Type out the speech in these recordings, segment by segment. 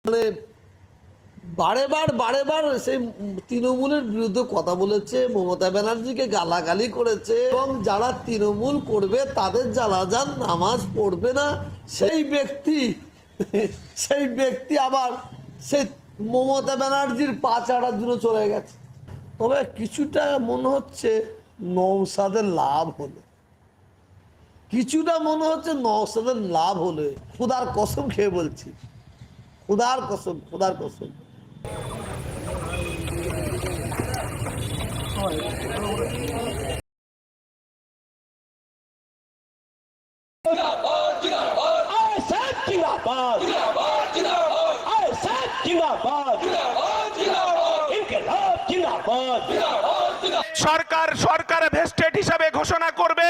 মানে বারে বার সেই তৃণমূলের বিরুদ্ধে কথা বলেছে, মমতা ব্যানার্জিকে গালাগালি করেছে, এবং যারা তৃণমূল করবে তাদের জানাজার নামাজ পড়বে না সেই ব্যক্তি আবার সেই মমতা ব্যানার্জির পা চাড়ার জন্য চলে গেছে। তবে কিছুটা মনে হচ্ছে নওশাদের লাভ হলো, খুদার কসম খেয়ে বলছি, খুদার কসম। সরকার ভেস্টেড হিসাবে ঘোষণা করবে,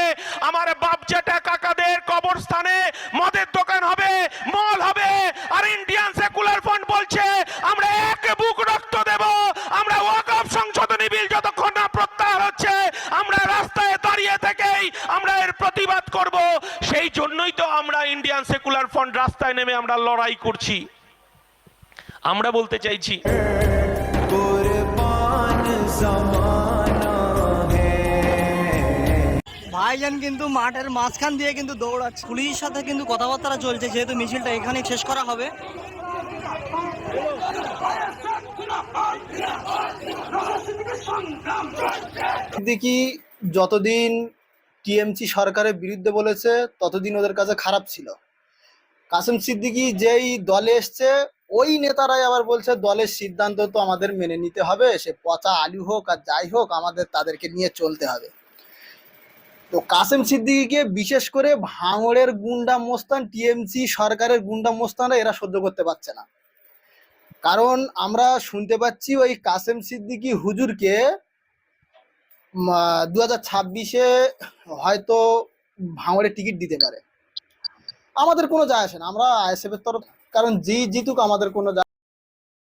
আমার বাপ জেঠা কাকাদের কবরস্থানে মদের দোকান হবে, মল হবে। আর ইন্ডিয়ান সেকুলার ফ্রন্ট বলছে আমরা এক বুক রক্ত দেব, আমরা ওয়াকফ সংশোধনী বিল যতক্ষণ না প্রত্যাহার হচ্ছে আমরা রাস্তায় দাঁড়িয়ে থেকেই আমরা এর প্রতিবাদ করব। সেই জন্যই তো আমরা ইন্ডিয়ান সেকুলার ফ্রন্ট রাস্তায় নেমে আমরা লড়াই করছি। আমরা বলতে চাইছি ভাইজান কিন্তু মাঠের মাঝখান দিয়ে কিন্তু দৌড়াচ্ছে, পুলিশের সাথে কিন্তু কথাবার্তা চলছে, যেহেতু মিছিলটা এখানে শেষ করা হবে। সিদ্দিকী যতদিন টিএমসি সরকারের বিরুদ্ধে বলেছে ততদিন ওদের কাছে খারাপ ছিল। কাসেম সিদ্দিকী যেই দলে এসছে ওই নেতারাই আবার বলছে দলের সিদ্ধান্ত তো আমাদের মেনে নিতে হবে, সে পচা আলু হোক আর যাই হোক আমাদের তাদেরকে নিয়ে চলতে হবে। তো কাসেম সিদ্দিকীকে বিশেষ করে ভাঙড়ের গুন্ডা মোস্তান, টিএমসি সরকারের গুন্ডা মোস্তানরা এরা সহ্য করতে পারছে না। কারণ আমরা শুনতে পাচ্ছি ওই কাসেম সিদ্দিকী হুজুরকে 2026-এ হয়তো ভাঙড়ে টিকিট দিতে পারে। আমাদের কোনো যায় আসে না, আমরা আইএসএফ এর তরফ, কারণ জিতুক আমাদের কোনো